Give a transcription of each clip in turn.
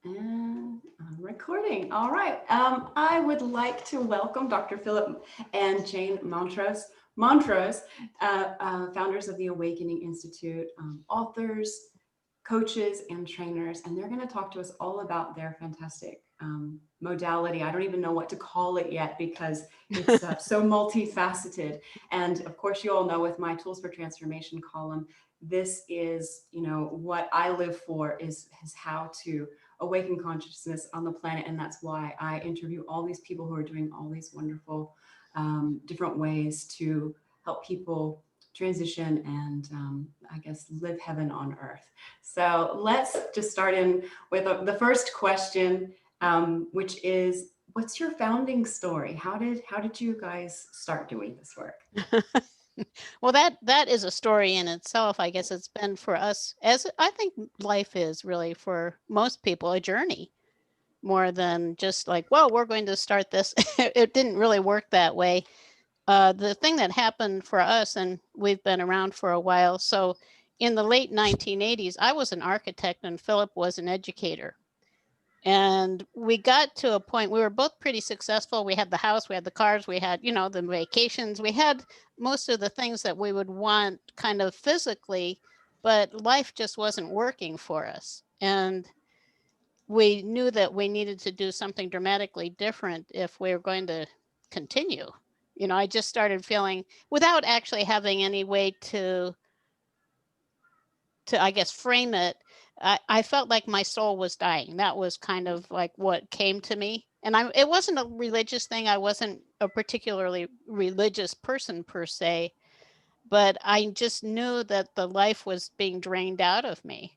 And I'm recording. All right. I would like to welcome Dr. Phillip and Jane Mountrose, founders of the Awakening Institute, authors, coaches, and trainers. And they're going to talk to us all about their fantastic modality. I don't even know what to call it yet because it's so multifaceted. And of course, you all know with my Tools for Transformation column, this is, what I live for is how to awaken consciousness on the planet. And that's why I interview all these people who are doing all these wonderful different ways to help people transition and I guess live heaven on earth. So let's just start in with the first question, which is, what's your founding story? How did you guys start doing this work? Well, that is a story in itself. I guess it's been for us, as I think life is really for most people, a journey more than just like, well, we're going to start this. It didn't really work that way. The thing that happened for us, and we've been around for a while. So in the late 1980s, I was an architect and Philip was an educator. And we got to a point, we were both pretty successful. We had the house, we had the cars, we had, the vacations, we had most of the things that we would want kind of physically, but life just wasn't working for us. And we knew that we needed to do something dramatically different if we were going to continue. I just started feeling, without actually having any way to I guess frame it, I felt like my soul was dying. That was kind of like what came to me. And it wasn't a religious thing. I wasn't a particularly religious person per se, but I just knew that the life was being drained out of me.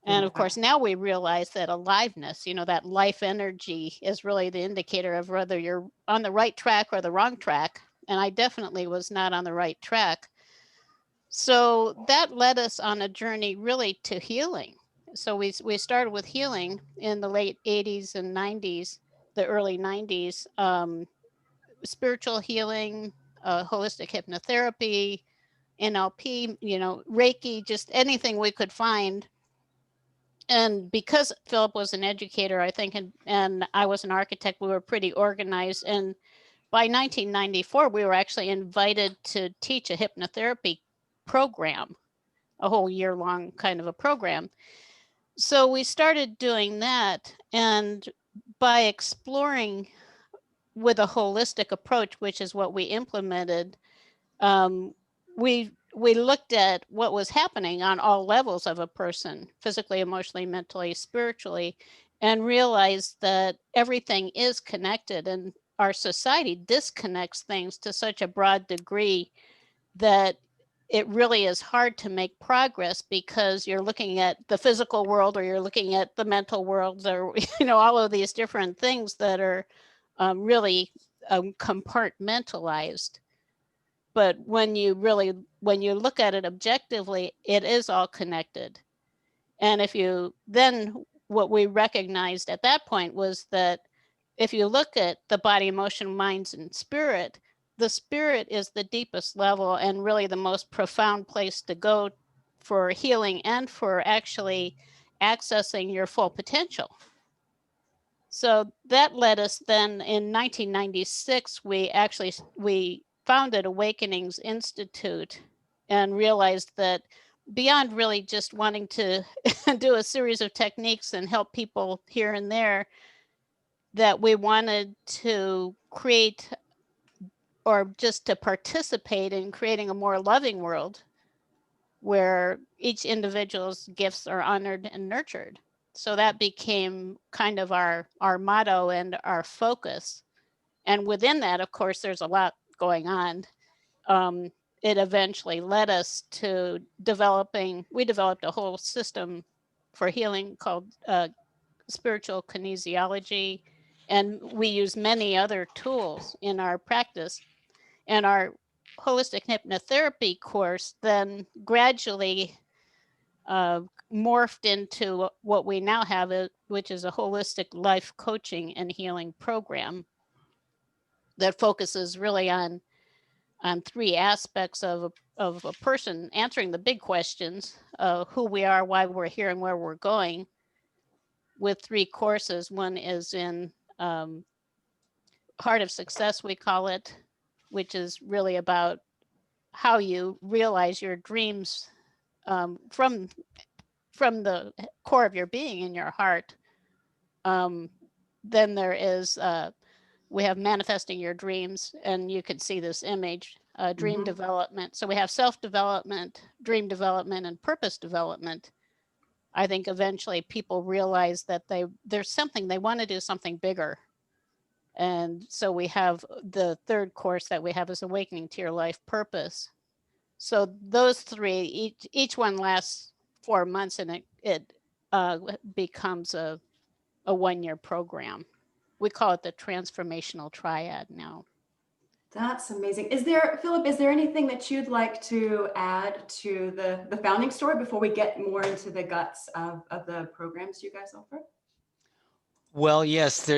And of Wow. course, now we realize that aliveness, that life energy is really the indicator of whether you're on the right track or the wrong track. And I definitely was not on the right track. So that led us on a journey really to healing. So we started with healing in the late 80s and 90s, the early 90s, spiritual healing, holistic hypnotherapy, NLP, Reiki, just anything we could find. And because Philip was an educator, I think, and I was an architect, we were pretty organized. And by 1994, we were actually invited to teach a hypnotherapy program, a whole year long kind of a program. So we started doing that. And by exploring with a holistic approach, which is what we implemented, um, we looked at what was happening on all levels of a person, physically, emotionally, mentally, spiritually, and realized that everything is connected, and our society disconnects things to such a broad degree that it really is hard to make progress because you're looking at the physical world or you're looking at the mental worlds, or all of these different things that are really compartmentalized. But when you look at it objectively, it is all connected. And if you then, what we recognized at that point was that if you look at the body, emotion, minds, and spirit, the spirit is the deepest level and really the most profound place to go for healing and for actually accessing your full potential. So that led us then in 1996, we founded Awakenings Institute and realized that beyond really just wanting to do a series of techniques and help people here and there, that we wanted to create or just to participate in creating a more loving world where each individual's gifts are honored and nurtured. So that became kind of our motto and our focus. And within that, of course, there's a lot going on. Um, it eventually led us to we developed a whole system for healing called spiritual kinesiology. And we use many other tools in our practice. And our holistic hypnotherapy course then gradually uh, morphed into what we now have, which is a holistic life coaching and healing program that focuses really on three aspects of a person answering the big questions: who we are, why we're here, and where we're going. with 3 courses. One is in Heart of Success, we call it, which is really about how you realize your dreams from the core of your being in your heart. Then there is we have manifesting your dreams, and you can see this image, dream development. So we have self-development, dream development, and purpose development. I think eventually people realize that there's something, they want to do something bigger. And so we have the third course that we have is Awakening to Your Life Purpose. So those 3, each one lasts 4 months, and it becomes a 1-year program. We call it the transformational triad now. That's amazing. Is there, Philip, is there anything that you'd like to add to the founding story before we get more into the guts of the programs you guys offer? Well, yes,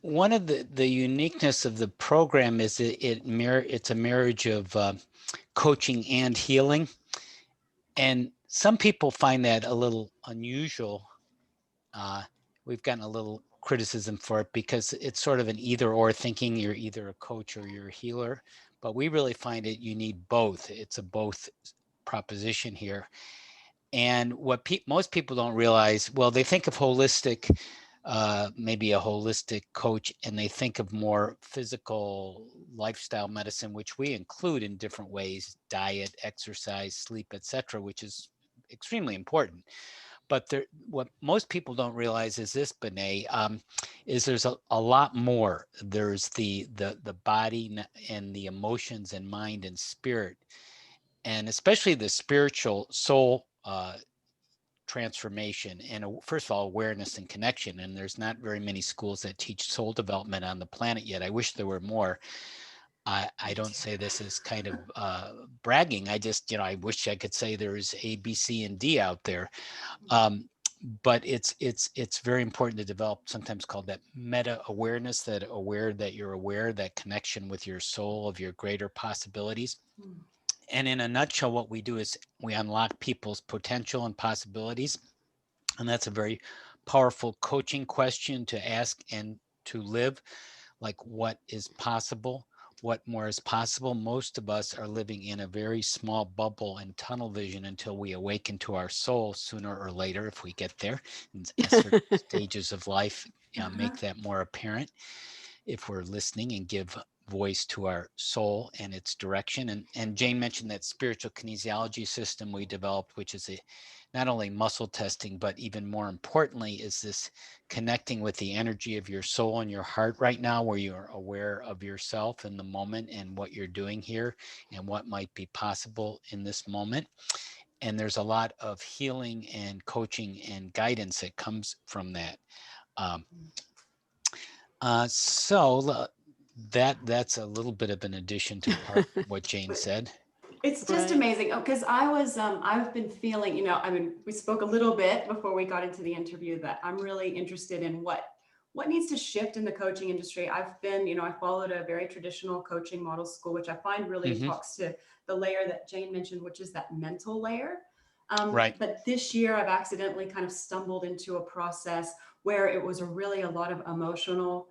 one of the uniqueness of the program is it's a marriage of coaching and healing. And some people find that a little unusual. We've gotten a little criticism for it because it's sort of an either or thinking. You're either a coach or you're a healer, but we really find it you need both. It's a both proposition here. And what most people don't realize, well, they think of holistic, maybe a holistic coach, and they think of more physical lifestyle medicine, which we include in different ways: diet, exercise, sleep, etc., which is extremely important. But what most people don't realize is this, Benay, is there's a lot more. There's the body and the emotions and mind and spirit, and especially the spiritual soul transformation, and first of all, awareness and connection. And there's not very many schools that teach soul development on the planet yet. I wish there were more. I don't say this as kind of bragging. I just, I wish I could say there's A, B, C, and D out there. But it's very important to develop, sometimes called that meta awareness, that you're aware, that connection with your soul, of your greater possibilities. And in a nutshell, what we do is we unlock people's potential and possibilities. And that's a very powerful coaching question to ask and to live. Like, what is possible? What more is possible? Most of us are living in a very small bubble and tunnel vision until we awaken to our soul sooner or later, if we get there. In certain stages of life, make that more apparent if we're listening and give voice to our soul and its direction. And Jane mentioned that spiritual kinesiology system we developed, which is not only muscle testing, but even more importantly, is this connecting with the energy of your soul and your heart right now, where you're aware of yourself in the moment and what you're doing here and what might be possible in this moment. And there's a lot of healing and coaching and guidance that comes from that. So that's a little bit of an addition to part what Jane said. It's just amazing because I've been feeling, I mean, we spoke a little bit before we got into the interview that I'm really interested in what needs to shift in the coaching industry. I've been, I followed a very traditional coaching model school, which I find really talks to the layer that Jane mentioned, which is that mental layer. Right. But this year I've accidentally kind of stumbled into a process where it was really a lot of emotional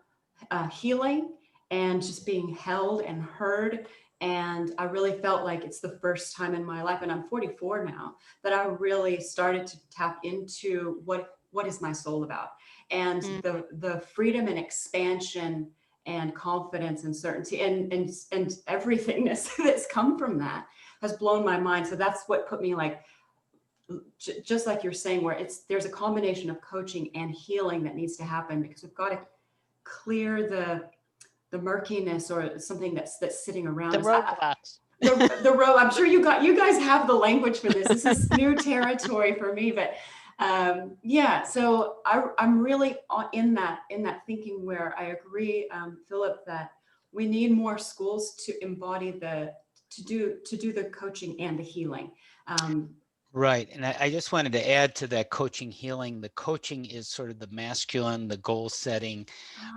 healing and just being held and heard. And I really felt like it's the first time in my life, and I'm 44 now, that I really started to tap into what is my soul about, and the freedom and expansion and confidence and certainty and everythingness that's come from that has blown my mind. So that's what put me like, just like you're saying, where there's a combination of coaching and healing that needs to happen, because we've got to clear the murkiness or something that's sitting around the us. roadblocks. The road. I'm sure you guys have the language for this. This is new territory for me, but yeah. So I'm really in that thinking where I agree, Philip, that we need more schools to embody to do the coaching and the healing. Right. And I just wanted to add to that coaching healing. The coaching is sort of the masculine, the goal setting,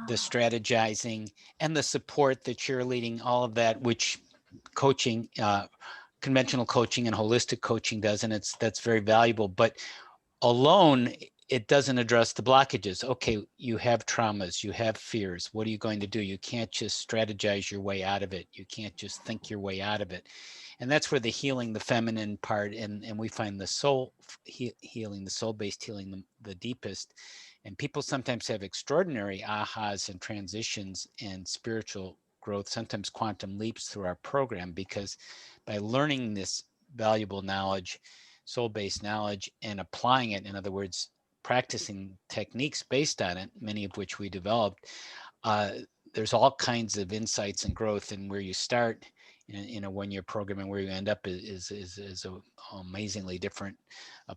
the strategizing, and the support, the cheerleading, all of that, which coaching, conventional coaching and holistic coaching does. And that's very valuable. But alone, it doesn't address the blockages. Okay, you have traumas, you have fears. What are you going to do? You can't just strategize your way out of it. You can't just think your way out of it. And that's where the healing, the feminine part, and we find the soul healing, the soul-based healing, the deepest. And people sometimes have extraordinary ahas and transitions and spiritual growth, sometimes quantum leaps through our program, because by learning this valuable knowledge, soul-based knowledge, and applying it, in other words, practicing techniques based on it, many of which we developed, there's all kinds of insights and growth. And where you start in a one-year program and where you end up is a amazingly different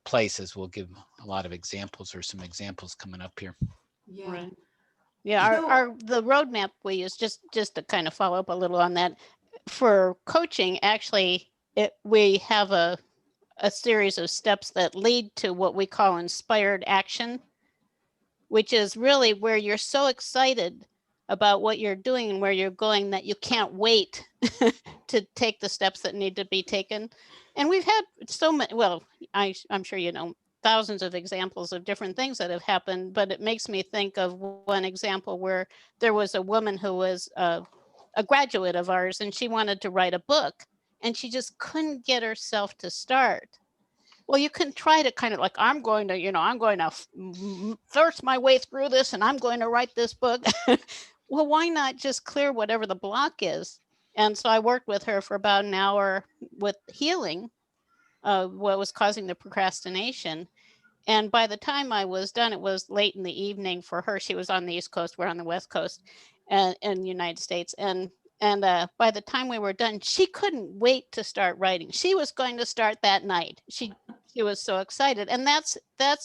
place, as we'll give a lot of examples, or some examples coming up here. Yeah. Right. Yeah, So, the roadmap we use, just to kind of follow up a little on that, for coaching, actually, we have a series of steps that lead to what we call inspired action, which is really where you're so excited about what you're doing and where you're going that you can't wait to take the steps that need to be taken. And we've had so many, well, I'm sure you know, thousands of examples of different things that have happened, but it makes me think of one example where there was a woman who was a graduate of ours, and she wanted to write a book, and she just couldn't get herself to start. Well, you can try to kind of like, I'm going to thirst my way through this and I'm going to write this book. Well, why not just clear whatever the block is? And so I worked with her for about an hour with healing what was causing the procrastination. And by the time I was done, it was late in the evening for her. She was on the East Coast, we're on the West Coast, and in the United States. And by the time we were done, she couldn't wait to start writing. She was going to start that night. She was so excited. And that's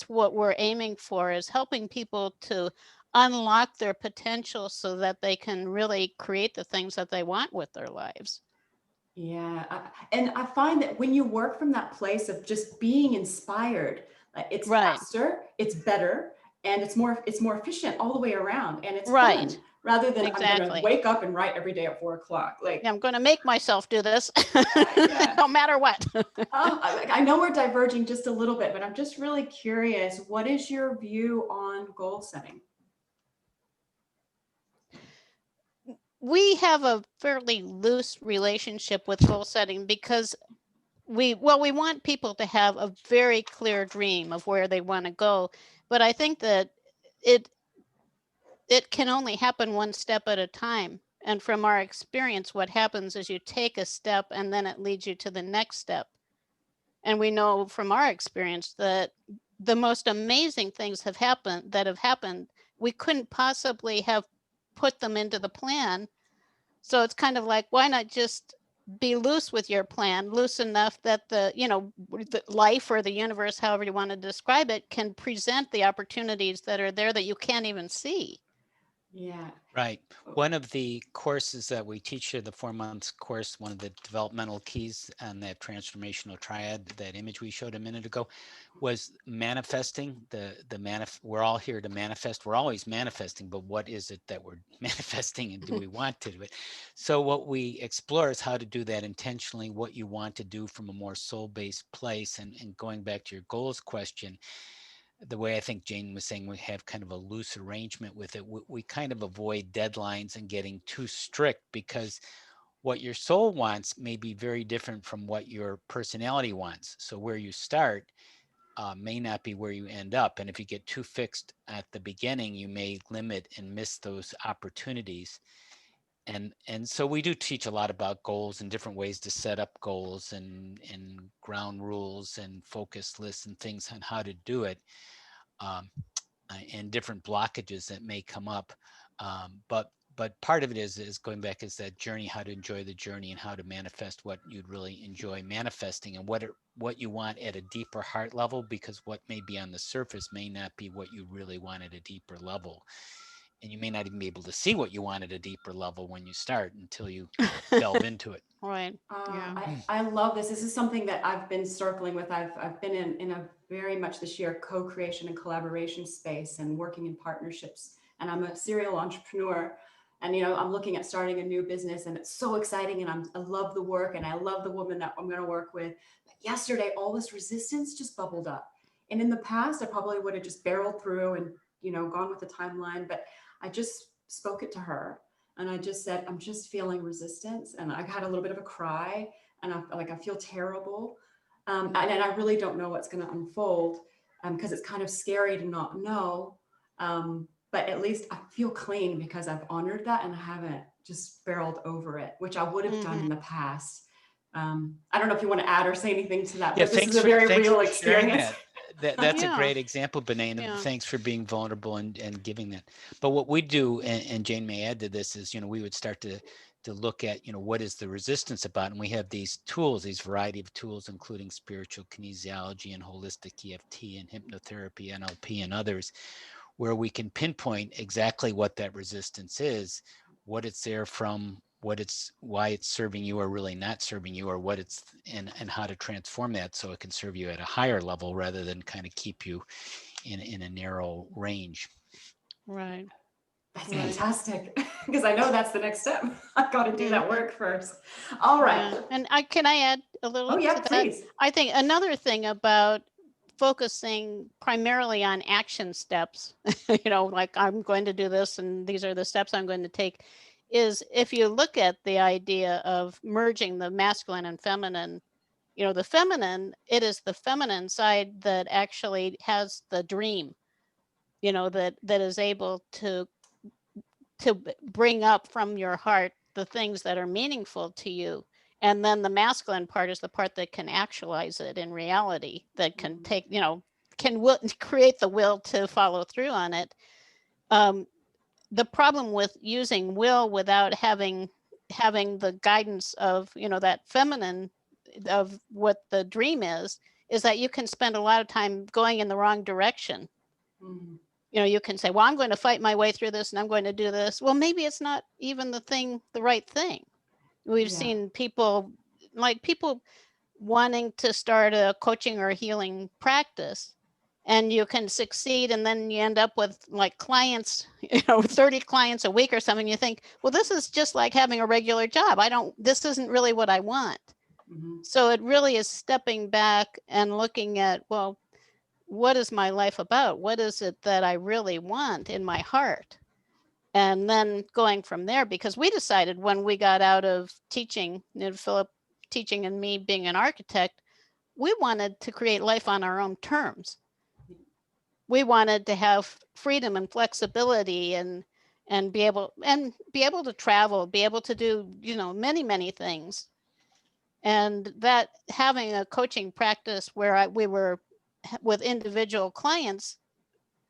what we're aiming for, is helping people to unlock their potential so that they can really create the things that they want with their lives. yeah. And I find that when you work from that place of just being inspired, it's Right. faster, it's better, and it's more efficient all the way around, and it's fun Right. rather than I'm going to Exactly. wake up and write every day at 4 o'clock. Yeah, I'm going to make myself do this Yeah. no matter what. I know we're diverging just a little bit, but I'm just really curious. What is your view on goal setting? We have a fairly loose relationship with goal setting because we want people to have a very clear dream of where they want to go, but I think that it can only happen one step at a time. And from our experience, what happens is you take a step and then it leads you to the next step. And we know from our experience that the most amazing things have happened. We couldn't possibly have put them into the plan. So it's kind of like, why not just be loose with your plan, loose enough that the life or the universe, however you want to describe it, can present the opportunities that are there that you can't even see. Yeah. Right. One of the courses that we teach here, the 4 months course, one of the developmental keys on that transformational triad, that image we showed a minute ago, was manifesting. We're all here to manifest. We're always manifesting, but what is it that we're manifesting, and do we want to do it? So what we explore is how to do that intentionally, what you want to do from a more soul-based place. And going back to your goals question, the way I think Jane was saying, we have kind of a loose arrangement with it. We kind of avoid deadlines and getting too strict, because what your soul wants may be very different from what your personality wants. So where you start may not be where you end up. And if you get too fixed at the beginning, you may limit and miss those opportunities. And so we do teach a lot about goals and different ways to set up goals, and ground rules and focus lists and things on how to do it. Um, and different blockages that may come up. But part of it is going back, is that journey, how to enjoy the journey, and how to manifest what you'd really enjoy manifesting, and what you want at a deeper heart level, because what may be on the surface may not be what you really want at a deeper level. And you may not even be able to see what you want at a deeper level when you start, until you delve into it. Right. Yeah. I love this. This is something that I've been circling with. I've been in a very much this year co-creation and collaboration space and working in partnerships. And I'm a serial entrepreneur. And I'm looking at starting a new business, and it's so exciting. And I love the work, and I love the woman that I'm going to work with. But yesterday, all this resistance just bubbled up. And in the past, I probably would have just barreled through and, gone with the timeline, but I just spoke it to her. And I just said, I'm just feeling resistance. And I had a little bit of a cry, and I feel terrible. And I really don't know what's going to unfold, because it's kind of scary to not know. But at least I feel clean because I've honored that and I haven't just barreled over it, which I would have done in the past. I don't know if you want to add or say anything to that, Yeah, but this is a very thanks real for sharing experience. That's a Yeah. great example, Benay, and Yeah. thanks for being vulnerable and giving that. But what we do, and Jane may add to this, is, we would start to look at, what is the resistance about? And we have these tools, these variety of tools, including spiritual kinesiology and holistic EFT and hypnotherapy, NLP, and others, where we can pinpoint exactly what that resistance is, what it's there from, why it's serving you or really not serving you, or what it's and how to transform that so it can serve you at a higher level rather than kind of keep you in a narrow range. Right. That's Right. fantastic, because I know that's the next step. I've got to do that work first. All right. Yeah. And can I add a little Oh, yeah, to that? please. I think another thing about focusing primarily on action steps, like I'm going to do this and these are the steps I'm going to take, is if you look at the idea of merging the masculine and feminine, the feminine, it is the feminine side that actually has the dream, that is able to bring up from your heart the things that are meaningful to you. And then the masculine part is the part that can actualize it in reality, that can take, create the will to follow through on it. The problem with using will without having the guidance of, that feminine, of what the dream is that you can spend a lot of time going in the wrong direction. You can say, well, I'm going to fight my way through this and I'm going to do this. Well, maybe it's not even the right thing. We've seen people wanting to start a coaching or healing practice, and you can succeed, and then you end up with like clients, 30 clients a week or something. You think, well, this is just like having a regular job. This isn't really what I want. So it really is stepping back and looking at, well, what is my life about? What is it that I really want in my heart? And then going from there, because we decided when we got out of teaching, Phillip teaching and me being an architect, we wanted to create life on our own terms. We wanted to have freedom and flexibility and be able to travel, be able to do, many things. And that having a coaching practice where we were with individual clients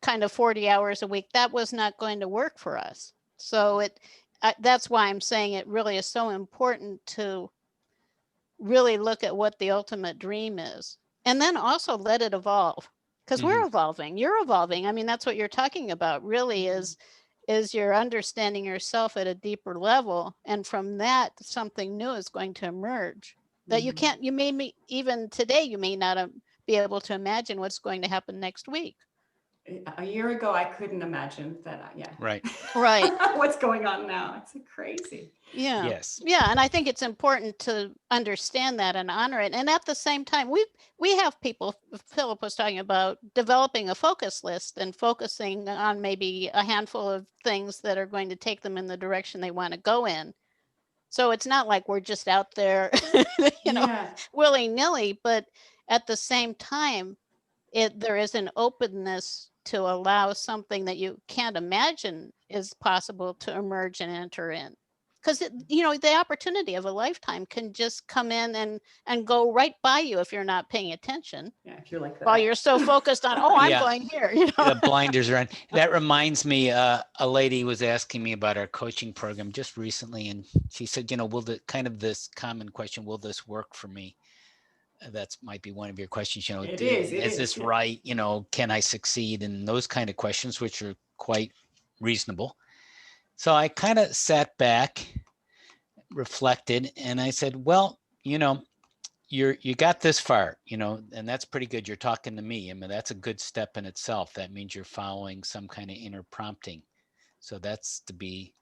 kind of 40 hours a week, that was not going to work for us. So that's why I'm saying it really is so important to really look at what the ultimate dream is, and then also let it evolve, because we're evolving, you're evolving. I mean, that's what you're talking about really, is you're understanding yourself at a deeper level, and from that something new is going to emerge that you may even today you may not be able to imagine what's going to happen next week. A year ago, I couldn't imagine that. Right. What's going on now? It's crazy. Yeah. Yes. Yeah. And I think it's important to understand that and honor it. And at the same time, we have people, Phillip was talking about developing a focus list and focusing on maybe a handful of things that are going to take them in the direction they want to go in. So it's not like we're just out there, willy-nilly, but at the same time, there is an openness to allow something that you can't imagine is possible to emerge and enter in. Because the opportunity of a lifetime can just come in and go right by you if you're not paying attention. Yeah, if you're like that. While you're so focused on, I'm going here. The blinders are on. That reminds me, a lady was asking me about our coaching program just recently, and she said, will this common question, will this work for me? That's might be one of your questions, It is this yeah. right? Can I succeed? And those kind of questions, which are quite reasonable. So I kind of sat back, reflected, and I said, well, you got this far, and that's pretty good. You're talking to me. I mean, that's a good step in itself. That means you're following some kind of inner prompting. So that's to be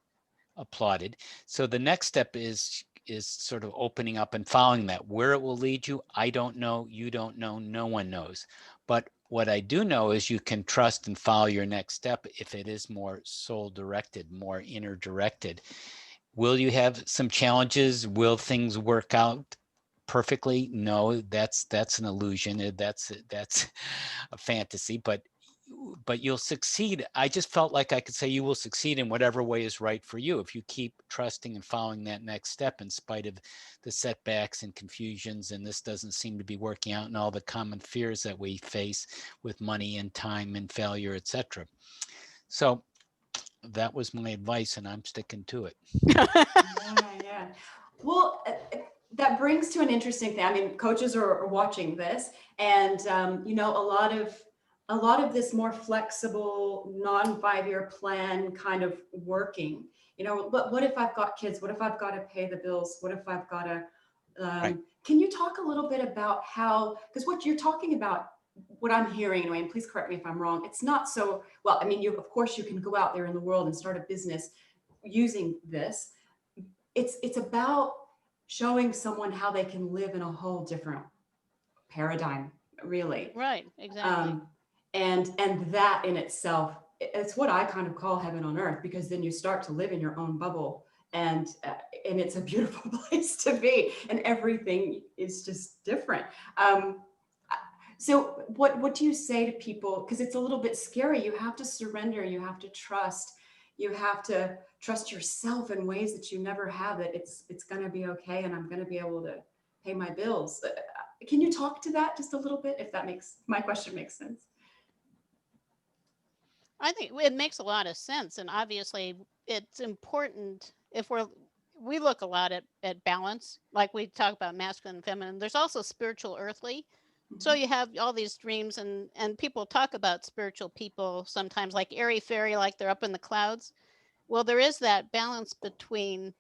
applauded. So the next step is sort of opening up and following that. Where it will lead you, I don't know. You don't know. No one knows. But what I do know is you can trust and follow your next step if it is more soul directed, more inner directed. Will you have some challenges? Will things work out perfectly? No, that's an illusion. That's a fantasy, but you'll succeed. I just felt like I could say you will succeed in whatever way is right for you if you keep trusting and following that next step in spite of the setbacks and confusions, and this doesn't seem to be working out, and all the common fears that we face with money and time and failure, etc. So that was my advice, and I'm sticking to it. Yeah. Well, that brings to an interesting thing. I mean, coaches are watching this, and a lot of this more flexible, non-5-year plan kind of working. But what if I've got kids? What if I've got to pay the bills? What if I've got to? Right. Can you talk a little bit about how? Because what you're talking about, what I'm hearing anyway, and please correct me if I'm wrong. It's not so well. I mean, of course you can go out there in the world and start a business using this. It's about showing someone how they can live in a whole different paradigm, really. Right, exactly. And that in itself, it's what I kind of call heaven on earth, because then you start to live in your own bubble, and it's a beautiful place to be, and everything is just different. So what do you say to people? Because it's a little bit scary. You have to surrender. You have to trust. You have to trust yourself in ways that you never have. That it's going to be okay, and I'm going to be able to pay my bills. Can you talk to that just a little bit, if that makes my question makes sense? I think it makes a lot of sense, and obviously it's important if we look a lot at balance, like we talk about masculine and feminine. There's also spiritual earthly. So you have all these dreams, and people talk about spiritual people sometimes like airy fairy, like they're up in the clouds. Well, there is that balance between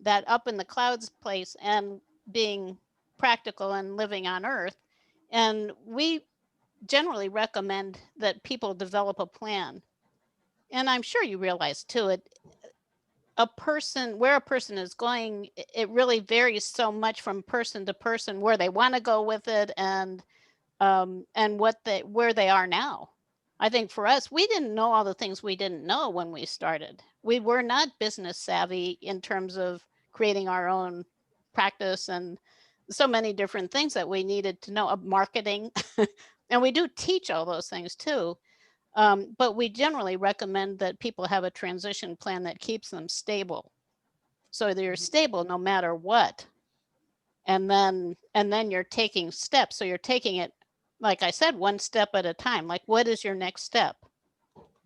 that up in the clouds place and being practical and living on earth. And we generally recommend that people develop a plan. And I'm sure you realize too, where a person is going, it really varies so much from person to person where they want to go with it, and where they are now. I think for us, we didn't know all the things we didn't know when we started. We were not business savvy in terms of creating our own practice and so many different things that we needed to know of marketing. And we do teach all those things too. But we generally recommend that people have a transition plan that keeps them stable. So they're stable no matter what. And then you're taking steps. So you're taking it, like I said, one step at a time. Like, what is your next step?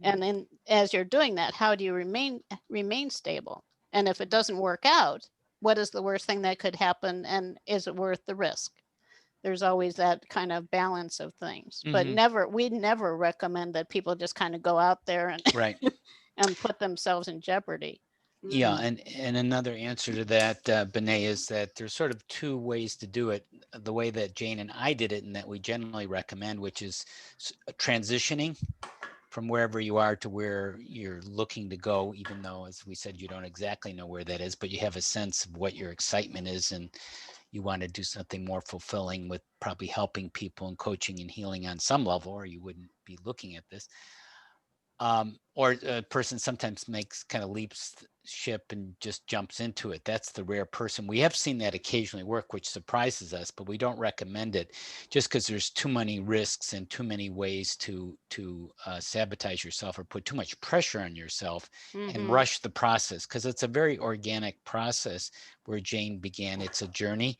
And then as you're doing that, how do you remain stable? And if it doesn't work out, what is the worst thing that could happen, and is it worth the risk? There's always that kind of balance of things. But we never recommend that people just kind of go out there and Right. and put themselves in jeopardy. Yeah, and another answer to that, Benay, is that there's sort of two ways to do it. The way that Jane and I did it, and that we generally recommend, which is transitioning from wherever you are to where you're looking to go, even though, as we said, you don't exactly know where that is, but you have a sense of what your excitement is, and you want to do something more fulfilling with probably helping people and coaching and healing on some level, or you wouldn't be looking at this. Or a person sometimes makes kind of leaps ship and just jumps into it. That's the rare person. We have seen that occasionally work, which surprises us, but we don't recommend it just because there's too many risks and too many ways to sabotage yourself or put too much pressure on yourself and rush the process, because it's a very organic process where Jane began. It's a journey.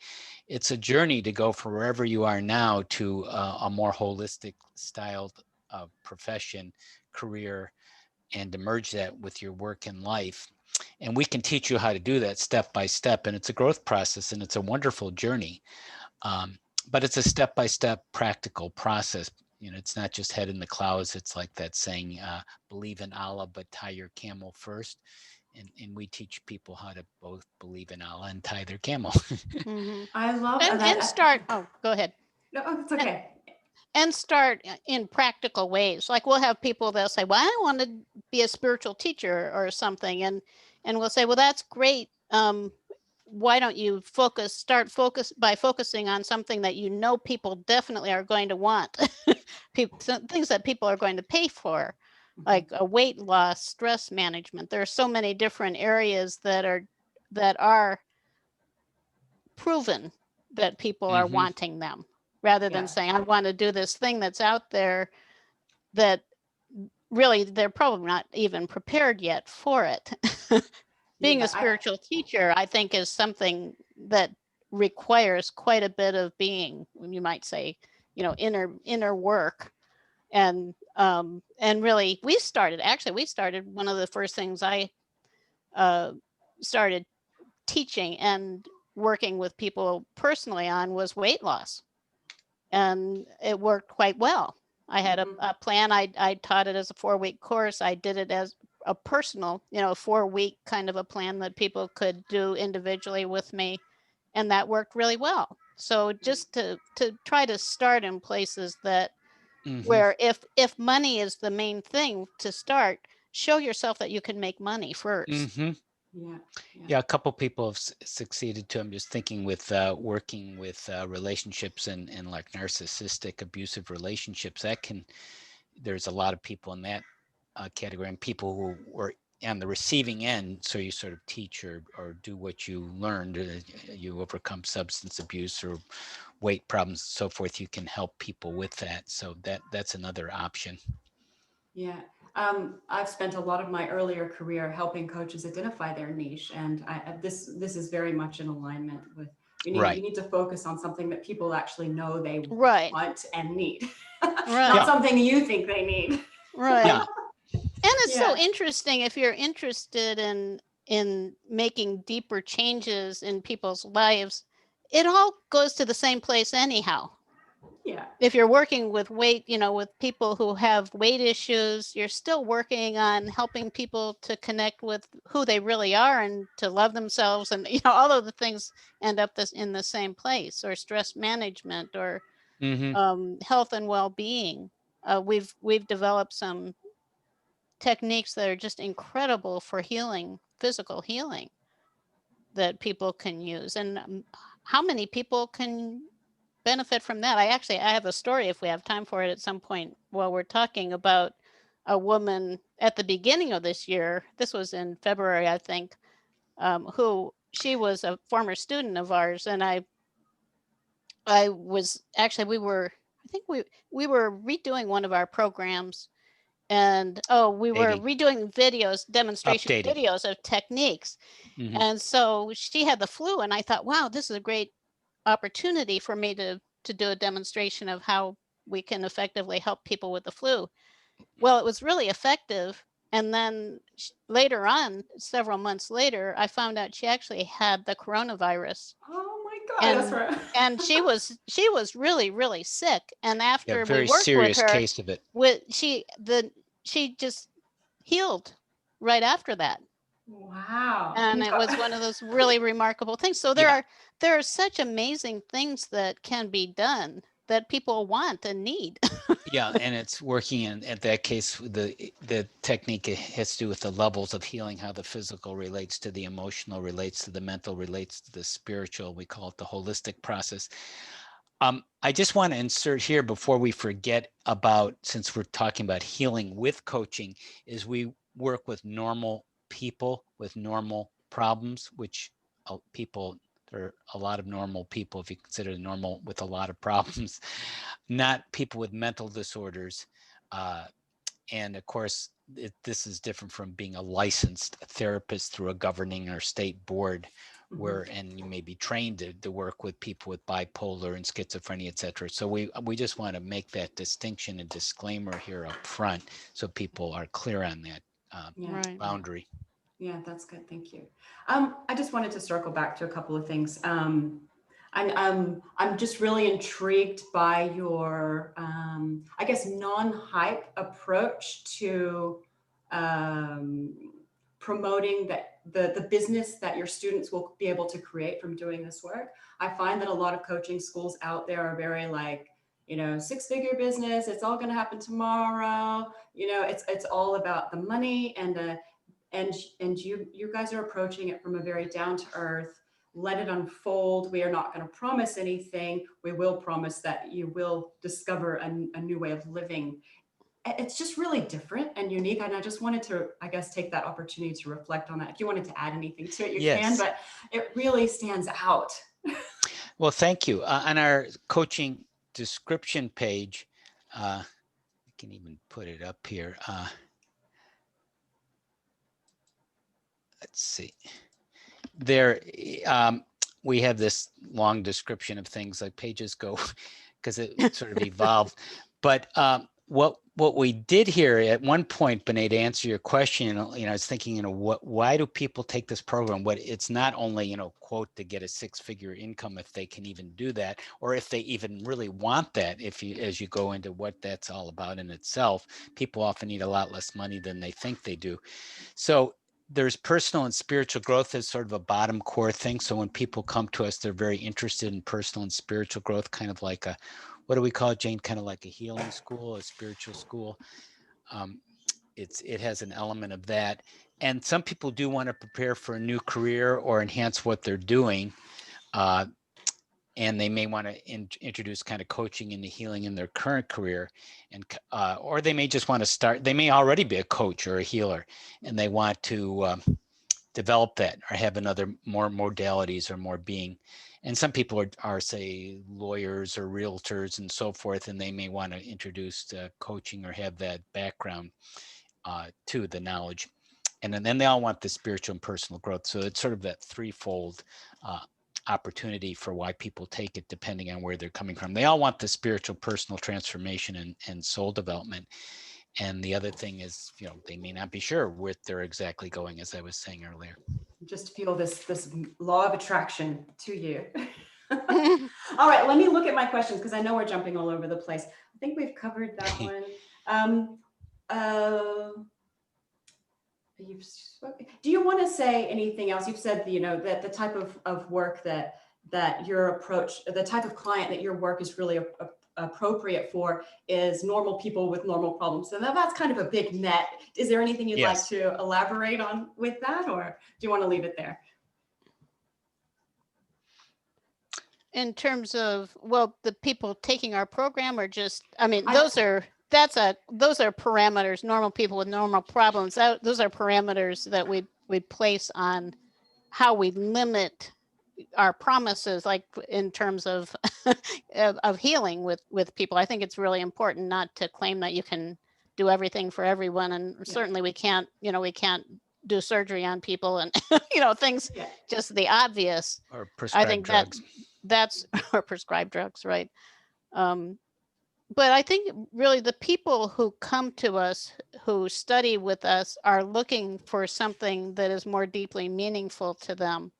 It's a journey to go from wherever you are now to a more holistic styled profession, career, and to merge that with your work and life. And we can teach you how to do that step by step. And it's a growth process, and it's a wonderful journey. But it's a step-by-step practical process. It's not just head in the clouds. It's like that saying, believe in Allah, but tie your camel first. And we teach people how to both believe in Allah and tie their camel. I love and, that. and start. Oh, go ahead. No, it's okay. And start in practical ways. Like, we'll have people that'll say, well, I want to be a spiritual teacher or something. And we'll say, well, that's great. why don't you start by focusing on something that you know people definitely are going to want, things that people are going to pay for, like a weight loss, stress management. There are so many different areas that are proven that people are wanting them, rather than saying, I want to do this thing that's out there that really they're probably not even prepared yet for it. Being a spiritual teacher, I think, is something that requires quite a bit of being, you might say, inner work. And really, we started one of the first things I started teaching and working with people personally on was weight loss. And it worked quite well. I had a plan. I taught it as a 4-week course. I did it as a personal, 4-week kind of a plan that people could do individually with me. And that worked really well. So just to try to start in places that where if money is the main thing to start, show yourself that you can make money first. Yeah, a couple people have succeeded too. I'm just thinking with working with relationships and like narcissistic abusive relationships, there's a lot of people in that category, and people who were on the receiving end. So you sort of teach or do what you learned, you overcome substance abuse or weight problems and so forth. You can help people with that. So that's another option. Yeah. I've spent a lot of my earlier career helping coaches identify their niche, and this is very much in alignment with you need to focus on something that people actually know they want and need, not something you think they need. And it's so interesting if you're interested in making deeper changes in people's lives. It all goes to the same place anyhow. If you're working with weight, with people who have weight issues, you're still working on helping people to connect with who they really are and to love themselves. And, all of the things end up in the same place, or stress management, or health and well-being. We've developed some techniques that are just incredible for healing, physical healing, that people can use. And how many people can benefit from that? I have a story, if we have time for it at some point while we're talking, about a woman at the beginning of this year. This was in February, I think, who she was a former student of ours. And I was actually, we were redoing one one of our programs, and we were redoing demonstration videos of techniques. And so she had the flu, and I thought, wow, this is a great opportunity for me to do a demonstration of how we can effectively help people with the flu. Well, it was really effective. And then later on, several months later, I found out she actually had the coronavirus. Oh my God, that's right. And she was really, really sick. And after very we worked serious with her, case of it. She just healed right after that. Wow. And it was one of those really remarkable things. So there are such amazing things that can be done that people want and need. And it's working in that case. The technique has to do with the levels of healing, how the physical relates to the emotional, relates to the mental, relates to the spiritual. We call it the holistic process. I just want to insert here before we forget about, since we're talking about healing with coaching, is we work with normal people with normal problems, which there are a lot of normal people, if you consider normal, with a lot of problems, not people with mental disorders. And of course, this is different from being a licensed therapist through a governing or state board, and you may be trained to work with people with bipolar and schizophrenia, et cetera. So we just want to make that distinction and disclaimer here up front, so people are clear on that boundary. Yeah, that's good. Thank you. I just wanted to circle back to a couple of things. I'm just really intrigued by your, I guess, non-hype approach to promoting the business that your students will be able to create from doing this work. I find that a lot of coaching schools out there are very like, 6-figure business. It's all going to happen tomorrow. It's all about the money, and you guys are approaching it from a very down to earth, let it unfold. We are not going to promise anything. We will promise that you will discover a new way of living. It's just really different and unique. And I just wanted to, I guess, take that opportunity to reflect on that. If you wanted to add anything to it, you can, Yes. but it really stands out. Well, thank you. On our coaching description page, I can even put it up here. Let's see. There, we have this long description of things, like pages go because it sort of evolved. But what we did here at one point, Benay, to answer your question, I was thinking, why do people take this program? It's not only, quote, to get a 6-figure income, if they can even do that, or if they even really want that. As you go into what that's all about in itself, people often need a lot less money than they think they do. So there's personal and spiritual growth as sort of a bottom core thing. So when people come to us, they're very interested in personal and spiritual growth, kind of like what do we call it, Jane? Kind of like a healing school, a spiritual school. It has an element of that. And some people do want to prepare for a new career or enhance what they're doing. And they may want to introduce kind of coaching into healing in their current career, and or they may just want to start. They may already be a coach or a healer, and they want to develop that or have more modalities or more being. And some people are say lawyers or realtors and so forth, and they may want to introduce coaching or have that background to the knowledge. And then they all want the spiritual and personal growth. So it's sort of that threefold opportunity for why people take it, depending on where they're coming from. They all want the spiritual, personal transformation and soul development. And the other thing is, they may not be sure where they're exactly going, as I was saying earlier. Just feel this law of attraction to you. All right, let me look at my questions because I know we're jumping all over the place. I think we've covered that one. Do you want to say anything else? You've said, that the type of work that your approach, the type of client that your work is really appropriate for is normal people with normal problems. So that's kind of a big net. Is there anything you'd like to elaborate on with that, or do you want to leave it there? In terms of, the people taking our program, or just, those are parameters. Normal people with normal problems. Those are parameters that we place on how we limit our promises, like in terms of of healing with people. I think it's really important not to claim that you can do everything for everyone, and certainly we can't do surgery on people and things just the obvious, or prescribed drugs. That's or prescribed drugs, right? But I think really the people who come to us, who study with us, are looking for something that is more deeply meaningful to them.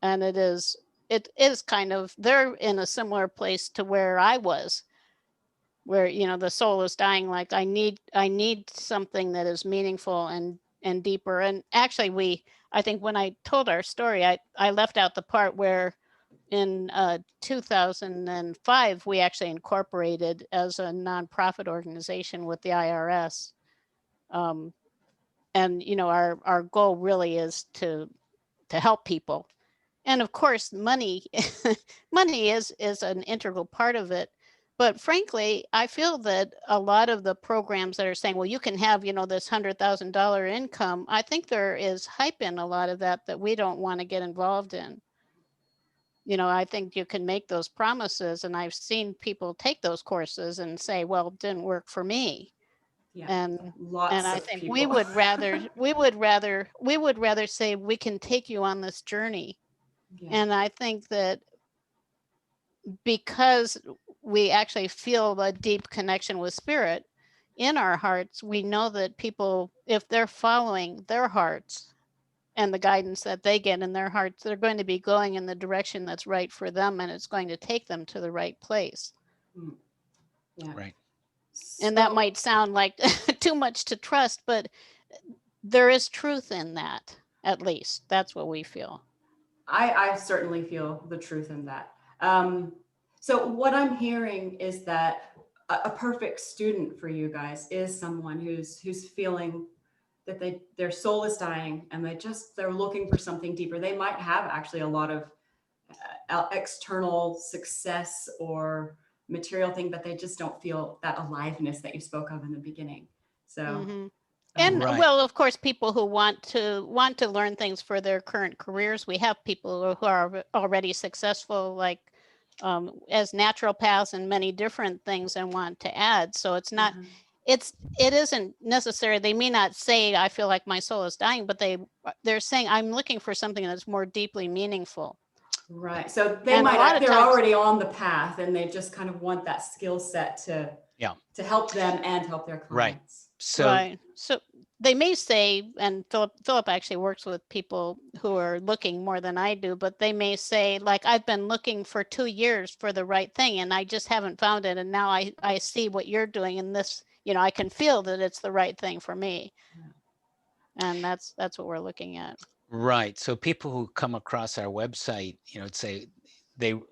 And it is kind of, they're in a similar place to where I was, where, the soul is dying. Like, I need something that is meaningful and deeper. And actually I think when I told our story, I left out the part where in 2005, we actually incorporated as a nonprofit organization with the IRS. And, our goal really is to help people. And of course, money is an integral part of it. But frankly, I feel that a lot of the programs that are saying, well, you can have, this $100,000 income, I think there is hype in a lot of that we don't want to get involved in. I think you can make those promises, and I've seen people take those courses and say, well, it didn't work for me. Yeah, and I think people. we would rather say, we can take you on this journey. Yeah. And I think that because we actually feel a deep connection with spirit in our hearts, we know that people, if they're following their hearts and the guidance that they get in their hearts, they're going to be going in the direction that's right for them, and it's going to take them to the right place. Yeah. Right. And that might sound like too much to trust, but there is truth in that. At least that's what we feel. I certainly feel the truth in that. So what I'm hearing is that a perfect student for you guys is someone who's feeling that their soul is dying and they're looking for something deeper. They might have actually a lot of external success or material thing, but they just don't feel that aliveness that you spoke of in the beginning. So, and Right. well, of course, people who want to learn things for their current careers. We have people who are already successful, like as naturopaths and many different things, and want to add. So it's not. It isn't necessary. They may not say, I feel like my soul is dying, but they're saying, I'm looking for something that's more deeply meaningful. Right. So And a lot of they're times, already on the path and they just kind of want that skill set to help them and help their clients. So they may say, and Philip actually works with people who are looking more than I do, but they may say, like, I've been looking for 2 years for the right thing and I just haven't found it. And now I see what you're doing in this, I can feel that it's the right thing for me. And that's what we're looking at. Right. So people who come across our website, say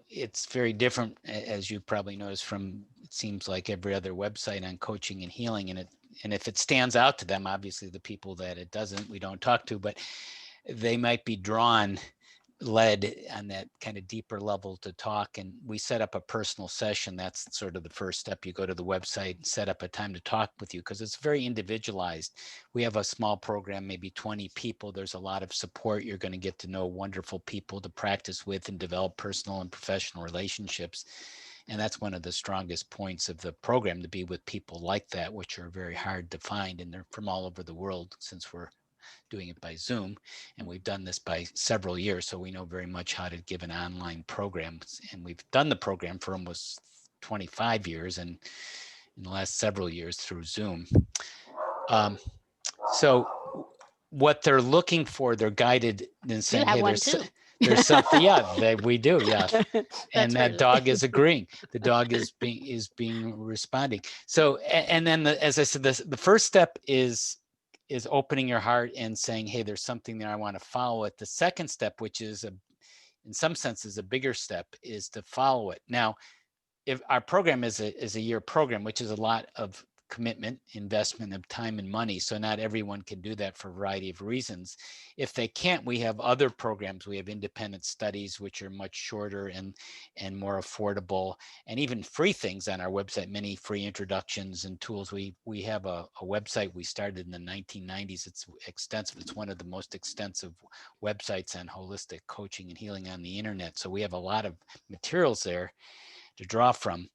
it's very different, as you probably noticed, from, it seems like, every other website on coaching and healing. And if it stands out to them, obviously the people that it doesn't, we don't talk to, but they might be led on that kind of deeper level to talk. And we set up a personal session. That's sort of the first step. You go to the website and set up a time to talk with you, because it's very individualized. We have a small program, maybe 20 people. There's a lot of support. You're going to get to know wonderful people to practice with and develop personal and professional relationships. And that's one of the strongest points of the program, to be with people like that, which are very hard to find. And they're from all over the world, since we're doing it by Zoom. And we've done this by several years, so we know very much how to give an online program. And we've done the program for almost 25 years, and in the last several years through Zoom. So what they're looking for, they're guided in saying, hey, there's something. Yeah, we do. Yeah. And that dog is agreeing. The dog is responding. So, and then as I said, the first step is opening your heart and saying, hey, there's something there, I want to follow it. The second step, which is in some senses a bigger step, is to follow it. Now, if our program is a year program, which is a lot of commitment, investment of time and money, so not everyone can do that for a variety of reasons. If they can't, we have other programs. We have independent studies, which are much shorter and more affordable, and even free things on our website, many free introductions and tools. We have a website we started in the 1990s. It's extensive. It's one of the most extensive websites on holistic coaching and healing on the internet. So we have a lot of materials there to draw from.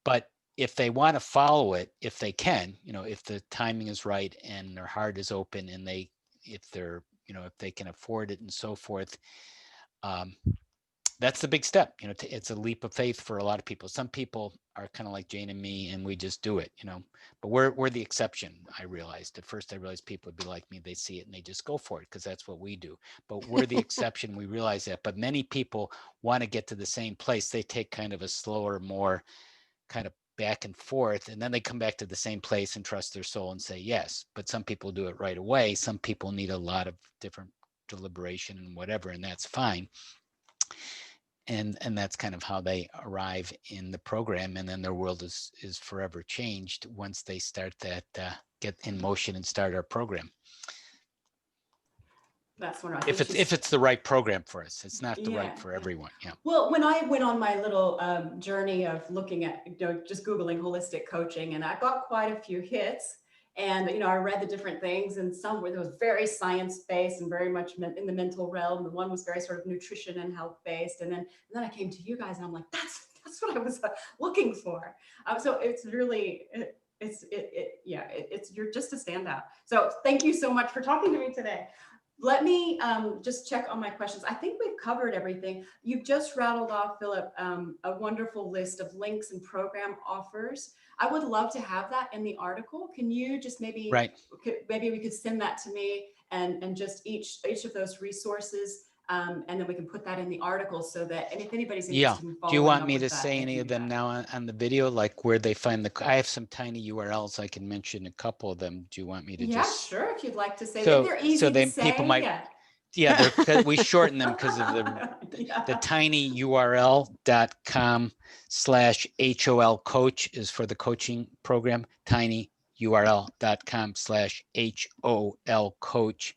But if they want to follow it, if they can, if the timing is right and their heart is open, and if they can afford it and so forth, that's the big step. It's a leap of faith for a lot of people. Some people are kind of like Jane and me, and we just do it, but we're the exception. I realized at first, people would be like me. They see it and they just go for it because that's what we do. But we're the exception. We realize that. But many people want to get to the same place. They take kind of a slower, more kind of back and forth, and then they come back to the same place and trust their soul and say yes. But some people do it right away. Some people need a lot of different deliberation and whatever, and that's fine. And that's kind of how they arrive in the program, and then their world is forever changed once they start that, get in motion and start our program. That's what I think. If it's the right program for us, it's not the right for everyone. Yeah. Well, when I went on my little journey of looking at, just Googling holistic coaching, and I got quite a few hits. And, I read the different things, and some were, there was very science-based and very much in the mental realm. The one was very sort of nutrition and health-based. And then I came to you guys, and I'm like, that's what I was looking for. So it's really, you're just a standout. So thank you so much for talking to me today. Let me just check on my questions. I think we've covered everything. You've just rattled off, Philip, a wonderful list of links and program offers. I would love to have that in the article. Can you just maybe we could send that to me, and just each of those resources, and then we can put that in the article, so that, and if anybody's interested in following up. Do you want me to say any of them now on the video, like where they find I have some tiny URLs. I can mention a couple of them. Do you want me to just? Yeah, sure. If you'd like to say that. They're easy to say. People might. We shorten them because of the tiny URL.com/HOL coach is for the coaching program. Tiny tinyurl.com/HOL coach.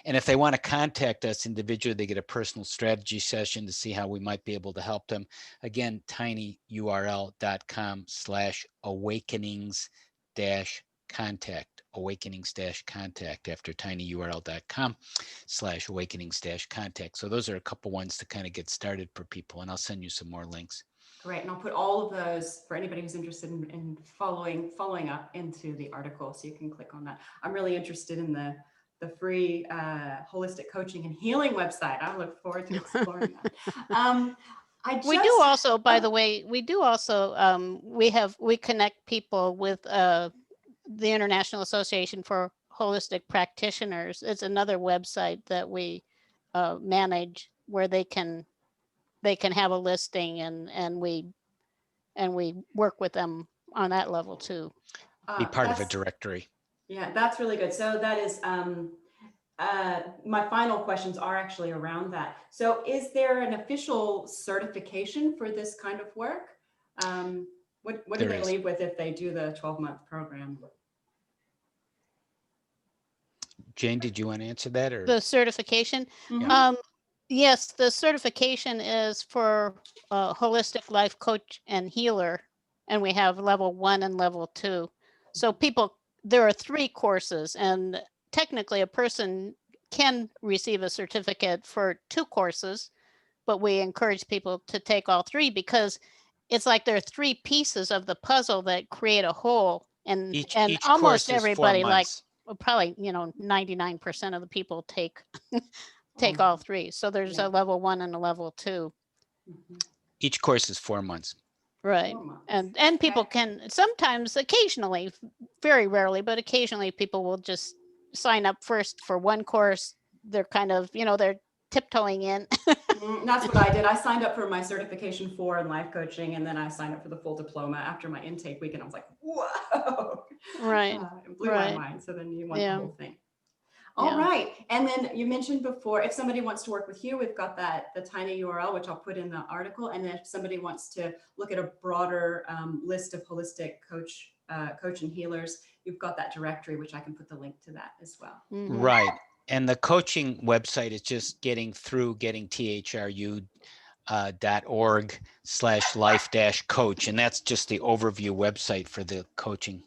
And if they want to contact us individually, they get a personal strategy session to see how we might be able to help them. Again, tinyurl.com/awakenings-contact, awakenings-contact after tinyurl.com/awakenings-contact. So those are a couple ones to kind of get started for people, and I'll send you some more links. Great, and I'll put all of those for anybody who's interested in following up into the article, so you can click on that. I'm really interested in the free holistic coaching and healing website. I look forward to exploring that. We do also, by the way, we do also we connect people with the International Association for Holistic Practitioners. It's another website that we manage where they can have a listing, and we work with them on that level too. Be part of a directory. Yeah, that's really good. So that is my final questions are actually around that. So is there an official certification for this kind of work? What do they leave with if they do the 12-month program? Jane, did you want to answer that? Or the certification? Mm-hmm. Yes, the certification is for a holistic life coach and healer, and we have level 1 and level 2. So there are 3 courses, and technically a person can receive a certificate for 2 courses, but we encourage people to take all 3 because it's like there are 3 pieces of the puzzle that create a whole, and each almost course is 4 everybody, like months. probably 99% of the people take all 3. So there's a level 1 and a level 2. Mm-hmm. Each course is 4 months. Right. And people can sometimes, occasionally, very rarely, but occasionally people will just sign up first for one course. They're kind of, they're tiptoeing in. That's what I did. I signed up for my certification 4 in life coaching, and then I signed up for the full diploma after my intake week, and I was like, whoa. Right. It blew my mind. So then you want the whole thing. All right. And then you mentioned before, if somebody wants to work with you, we've got the tiny URL, which I'll put in the article. And then if somebody wants to look at a broader list of holistic coach and healers, you've got that directory, which I can put the link to that as well. Mm-hmm. Right. And the coaching website is just getting thru.org/life-coach. And that's just the overview website for the coaching,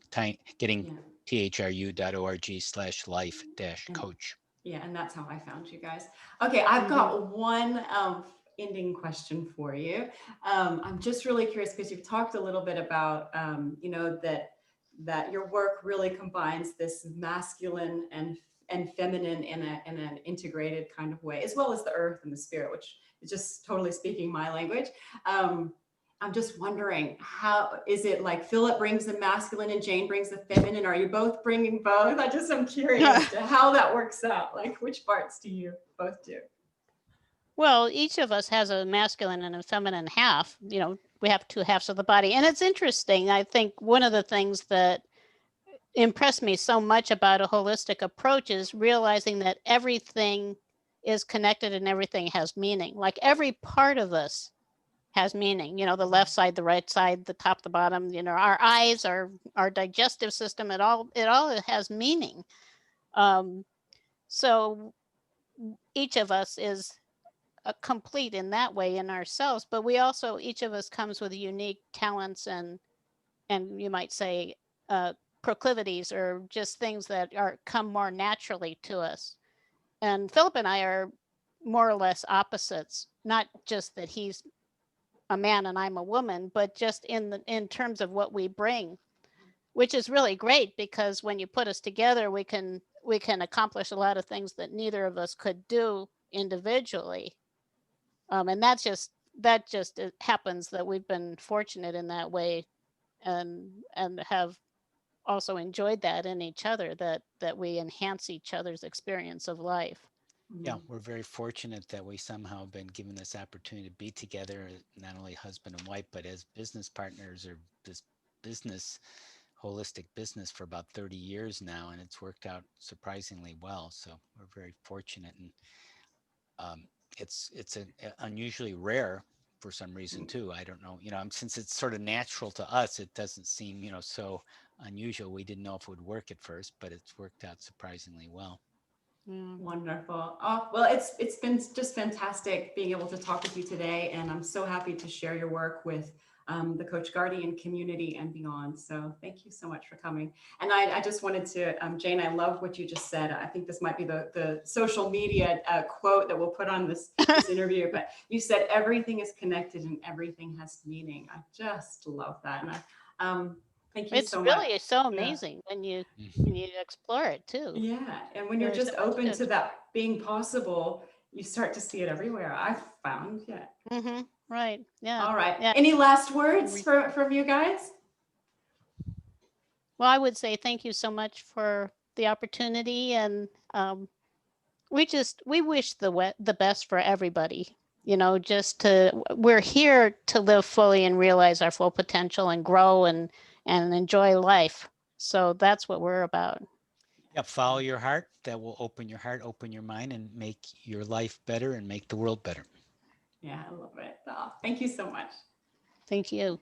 getting thru.org/life-coach. Yeah, and that's how I found you guys. Okay, I've got one ending question for you. I'm just really curious because you've talked a little bit about, that your work really combines this masculine and feminine in an integrated kind of way, as well as the earth and the spirit, which is just totally speaking my language. I'm just wondering, how is it like Philip brings the masculine and Jane brings the feminine? Are you both bringing both? I'm curious to how that works out. Like, which parts do you both do? Well, each of us has a masculine and a feminine half. We have 2 halves of the body. And it's interesting. I think one of the things that impressed me so much about a holistic approach is realizing that everything is connected and everything has meaning. Like every part of us has meaning, the left side, the right side, the top, the bottom, our eyes, our digestive system, it all has meaning. So each of us is complete in that way in ourselves, but we also, each of us comes with unique talents and you might say proclivities, or just things that come more naturally to us. And Philip and I are more or less opposites, not just that he's a man and I'm a woman, but just in terms of what we bring, which is really great because when you put us together, we can accomplish a lot of things that neither of us could do individually. And that just it happens that we've been fortunate in that way, and have also enjoyed that in each other, that we enhance each other's experience of life. Yeah, we're very fortunate that we somehow have been given this opportunity to be together, not only husband and wife, but as business partners, or this holistic business for about 30 years now, and it's worked out surprisingly well. So we're very fortunate, and it's unusually rare for some reason too. I don't know, since it's sort of natural to us, it doesn't seem, so unusual. We didn't know if it would work at first, but it's worked out surprisingly well. Yeah. Wonderful. Oh, well, it's been just fantastic being able to talk with you today, and I'm so happy to share your work with the Coach Guardian community and beyond. So thank you so much for coming. And I just wanted to, Jane, I love what you just said. I think this might be the social media quote that we'll put on this interview, but you said everything is connected and everything has meaning. I just love that. And thank you It's so much. really so Yeah. amazing when you Mhm. explore it too. Yeah, and when you're There's just so much open to to that being possible, you start to see it everywhere. I've found, yeah. Right. Yeah. All right. Yeah. Any last words from you guys? Well, I would say thank you so much for the opportunity, and we wish the best for everybody. We're here to live fully and realize our full potential and grow and enjoy life. So that's what we're about. Yeah, follow your heart. That will open your heart, open your mind, and make your life better and make the world better. Yeah, I love it. Oh, thank you so much. Thank you.